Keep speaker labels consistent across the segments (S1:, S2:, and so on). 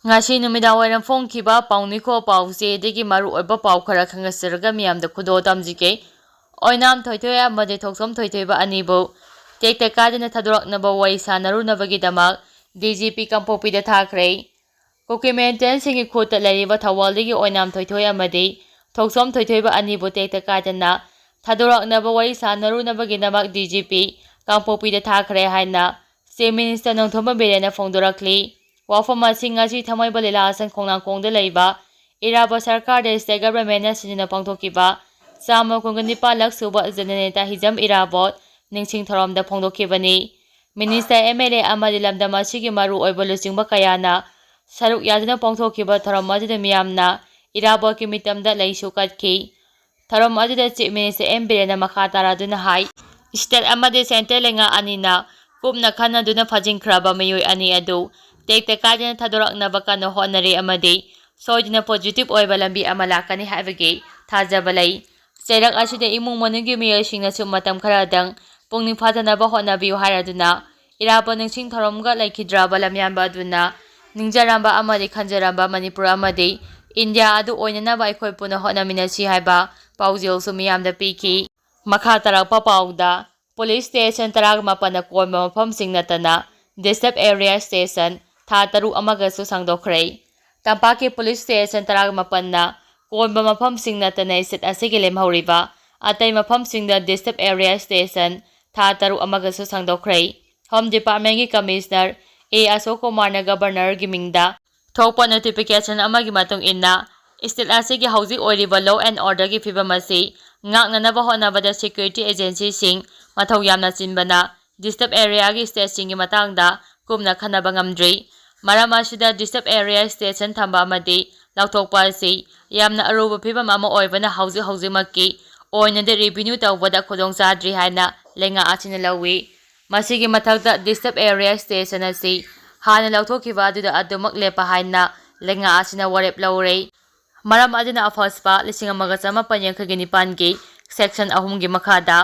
S1: Ngasi numidang wairam phongkiba pauniko pause degi maru oiba pau khara khangasiraga miyamda khudo tamjike oinam thoithoi amade thoksom thoithoiba anibu tekte kadina thaduraknaba wai sanarunabagi damak DGP Kampopi da thakre kuki maintain singi khuta lariba thawaldagi oinam thoithoi amade thoksom thoithoiba anibu tekte kadina thaduraknaba wai sanarunabagi damak DGP Kampopi da thakre haina Chief Minister Nongthomba Birena phongdorakli wafam asing asi thamai balila asan khongnang kongda leiba iraba sarkar de state government na sinina pangthokiba sama kongani palak suba jananeta hijam irabot ningsing thorom da phongdokibani minister MLA amadi lamdam asigi maru oibolo singba kayana saruk yadina pangthokiba thorom adida miyamna irabot ki mitamda leisu katki thorom adida chief minister Birena makha taraduna hai state amadi center lenga anina kupna khana duna phajingkhraba mayoi ani adu tekte kadina thadoraknaba kana honare amade soidina positive oiba lambi amalakani haibage thajaba lei cherak asida imung manugi miyasingna su matam kharadang pungning phadanaba honabiu haraduna iraba ningsing thoromga laikhidraba lamyamba aduna ningjaramba amade khanjaramba manipur amade India adu oinanaba aikoi puna honaminasi haiba paujil su miyamda piki makha tarakpa pauda police station tarag mapana koima mafamsing natana district area station tha taru amagasu sangdokhrei tampaki police station tarag mapanna koimba mafamsing natana sit asigi lemhauriba atai mafamsingda district area station tha taru amagasu sangdokhrei home department gi commissioner Ashok Kumar na governor gi mingda thokpa notification amagi matung inna state asigi hauji oiriba law and order gi fibam asi ngaknanaba honabada security agency sing mathau yamna chinbana district area gi state sing gi matangda kumna khanaba ngamdri maram asida district area station thamba amadi lauthokpa asi yamna aruba phibam ama oibana hauji makki oina de revenue tawbada khodong chadri haina lenga achina lawi masigi mathakda district area station asi hana lauthokiba aduda adumak lepa haina lenga achina warep laure maram adina afaspa lising amaga chama panyangkhagi nipangi section 3 gi makhada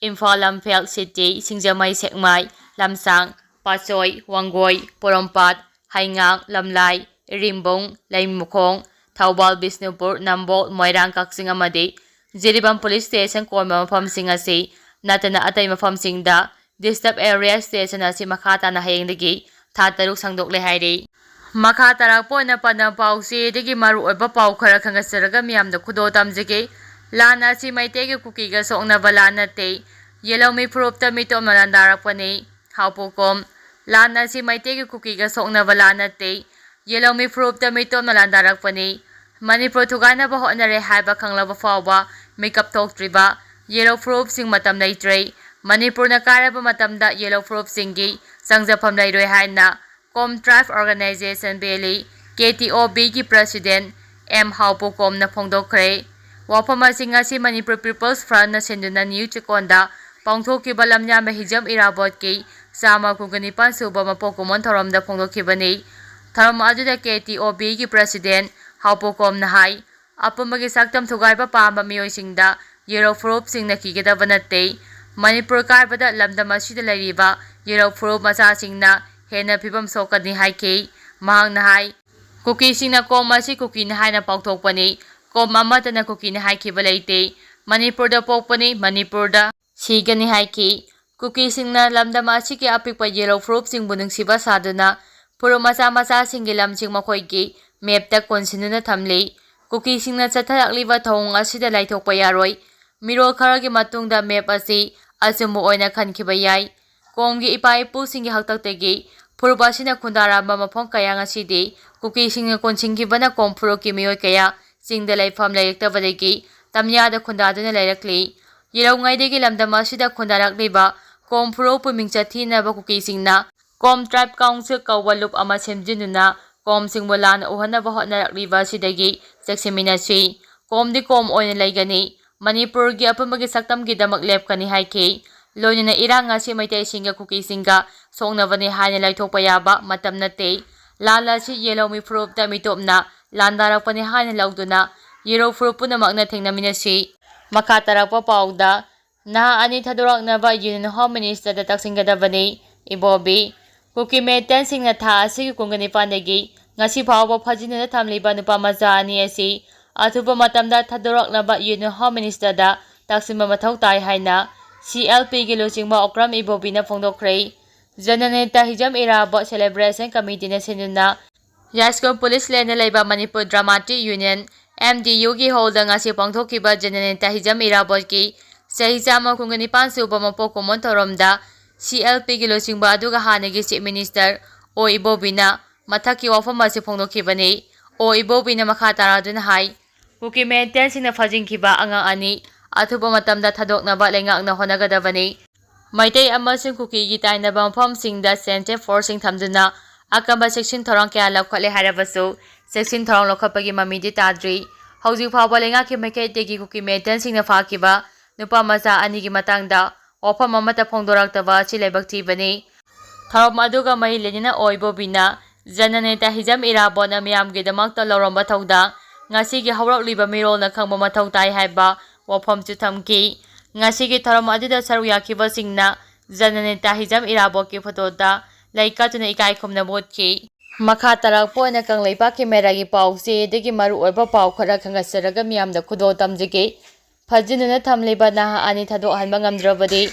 S1: Imphal Lamphel City Singjamai Sekmai Lamsang Pasoi Wangoi Porompat Haingang Lamlai Rimbong Laimukhong Thaubal Bisnupur Nambol Moirang Kaksing amadi Jiribam Police Station koima mafamsing asi natana atai mafamsingda district area station asi makhata na hayengdagi tha taruk sangdokle hairi makha tarak poina pana pausi digi maru oiba pau khara khangasaraga miyamda khudo tamjige lana si meitei gi kuki ga soknaba natte Yelhoumi phurup ta mitop landarakpani Haopu Kom lana si meitei gi kuki ga soknaba natte Yelhoumi phurup ta mitop landarakpani Manipur thugana ba honare haiba khanglaba fawba makeup thoktriba yellow phurup sing matam leitre Manipur na karaba matamda yellow phurup singi sangjafam leiroi haina Kom Tribe Organization Beli KTOB gi president Haopu Kom na phongdokhre wafama singasi Manipur People's Front na senduna New Chikonda pangthokiba lamnyamba hijam irabot ki sama kungani suba mapokumon thoromda phongdokibani thorom ajuda KTOB gi president Haopu Kom na hai apumagi saktam thugaiba pamba miyoisingda yellow phurup singna kigedaba natte Manipur karbada lamdam asida leiriba yellow phurup macha singna hena phibam sokani haiki mahang na hai kuki singna kom asi kuki na haina pauthokpani kom amatana kuki na haikiba leite Manipur da pokpani Manipur da sigani haiki kuki singna lamdam asigi apikpa yellow phurup singbu nungsiba saduna phurup macha singi lamsing makhoigi mapta konsinuna thamli kuki singna chatharakliba thong asida laithokpa yaroi mirol kharagi matungda map asi achumu oina khankiba yai komgi ipa ipu singi haktaktegi phurup asina khundaramba mafong kaya ngasidi kuki singna konsinggibana kom phurup ki miyoi kaya singda laifam lairiktabadagi tamyada khundaduna lairakli yelongaidagi lamdam asida khundarakliba kom phurup pumingcha thinaba kuki singna Kom Tribe Council kawwalup ama semjinuna kom singbo lana uhanaba hotnarakliba sidagi chekseminasi komdi kom oina laigani Manipur gi apumagi saktam gi damak lepkani haiki loinina iranga si meitei singa kuki singa soknabani haina laithokpa yaba matam natte lala si Yelhoumi phurup ta mitopna landarakpani haina lauduna yellow phurup punamakna thengnaminasi makha tarakpa pauda naha ani thadoraknaba Union Home Minister da taksinggadabani ibobi kuki maintain singna tha asigi kungani pandagi ngasi phawba phajinana thamliba nupa macha ani asi athuba matamda thadoraknaba Yelhoumi ministerda taksimba mathau tai haina CLP gi luchingba Okram Ibobina phongdokhrei Jananeta Hijam Iraba Celebration Committee na sinuna Yaskon Police Lane Laiba Manipur Dramatic Union MDU gi holda ngasi pangthokiba Jananeta Hijam Iraba ki Sahi Chama Kungani Suba Mapoko Montoromda CLP gi luchingba aduga hanagi Chief Minister O Ibobina mathaki wafam asi phongdokibani O Ibobina makha taraduna hai kuki maintain sina phajingkiba anga ani athuba matamda thadoknaba lengakna honagadabani meetei amasing kuki gi tainaba mafamsingda center forcing thamduna akamba section thorong kya lakhatle harabasu section thorong lokhapagi mamidi tadri hauji phawba lengaki maiketegi kuki maintain singna phakiba nupa macha ani gi matangda wafam amata phongdoraktaba chilebak thibani thorom aduga mai lenina Oibobina Jananeta Hijam Irabona miyamgi damakta loromba thauda ngasigi hawrakliba mirolna khangba mathau tai haiba wafam chu thamki ngasigi thorom aduda saru yakiba singna Jananeta Hijam Irabo ki photoda laikatuna ikai khumna botki makha tarak poina kanglaipa camera gi pause degi maru oiba pau khara khangasaraga miyamda khudo tamjige phajinuna thamliba na ani thado hanba ngamdrabadi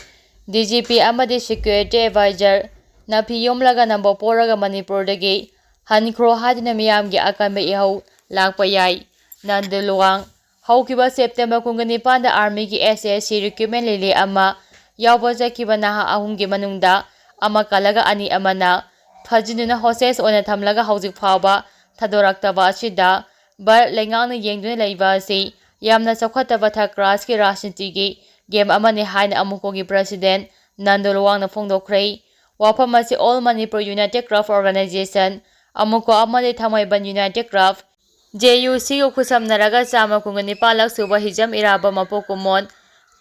S1: DGP amadi security advisor nafi yomlaga nambo poraga Manipur dagi hankro hadina miyamgi akanba ihau lakpa yai nanduluang haukiba September kungani panda army gi SSC recruitment lili ama yawba jakiba naha ahumgi manungda ama kalaga ani amana phajinuna hostess ona thamlaga hauzik phawba thadoraktaba asida bar lengangna yengduna leiba asi yamna chawkhataba thakras ki rajniti gi game amani haina amukogi president nanduluang na phongdokhrei wafam asi All Manipur United Craft Organization amuko amadi thamaiban United Craft JUC ko khusamnaraga chama kungani palak suba Hijam Iraba mapokumon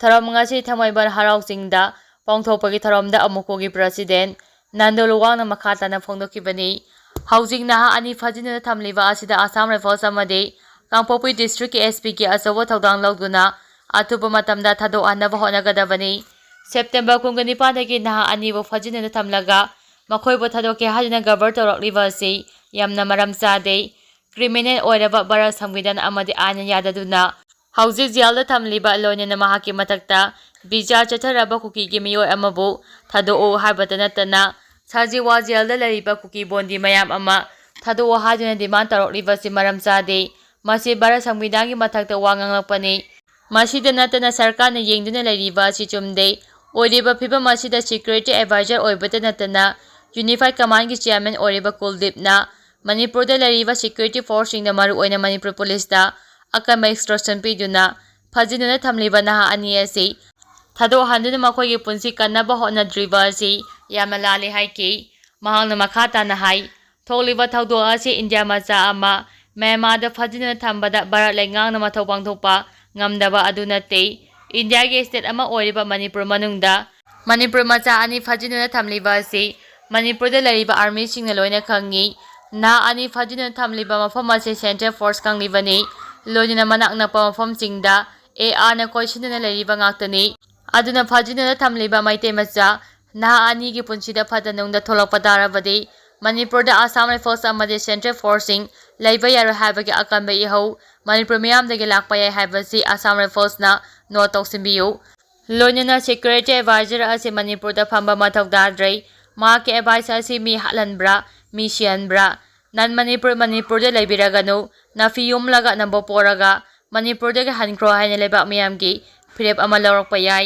S1: tharam ngasi thamaiban harausingda pangthopagi tharomda amuko gi president nandoluwang na makata na phongdokibani housing naha ani phajina thamliba asida Assam Rifles amadi Kangpokpi district ki SP ki asawa thodang lawduna athuba matamda thado anaba honagadabani September kungani padagi naha ani bo phajina thamlaga makhoi bo thadoke hajina gabar torakliba asi yamna maram chade criminal oiraba bara samgidan amadi aina yadaduna hauji jailda thamliba loinena mahaki matakta bija chatharaba kuki gi miyoi amabu thado habata natana sajiwa jailda lariba kuki bondi mayam ama thado hajina demand torokliba si maram chade masi bara samgidangi matakta wanganglakpani masida natana sarkarna yengduna lariba si chumde oiriba phiba masida security advisor oibata natana unified command gi chairman oiriba Kuldipna Manipurda lariba security force na maru oina Manipur police da akama instruction piduna phajinuna thamliba naha ani asi thado handuna makhoi gi punsi kannaba hona driva asi yamna lali haiki mahangna makhata na hai tholiba thaudo asi India macha ama Myanmar da phajinuna thambada barat lengang na mathau pangthopa ngamdaba adunate India gi state ama oiriba Manipur manungda Manipur macha ani phajinuna thamliba asi Manipur da lariba army singna loina khangi na ani phajina thamliba mafam ase center force kanglibani loina manakna pa mafam singda AR na koisinna lariba ngaktani aduna phajina thamliba meitei macha na ani gi punsida phadanungda tholakpa darabadi Manipur da Assam Rifles amadi center forcing laiba yaro habagi akamba ihau Manipur miyam dagi lakpa yai habasi Assam Rifles na no toksimbiu loina security advisor ase Manipur da phamba mathau dadrei ma ke advice ase mi halanbra mi sianbra nan Manipur da laibiraganu nafi yumlaga nambo poraga Manipur da hankro haina lebak miyamgi phirep ama lawrakpa yai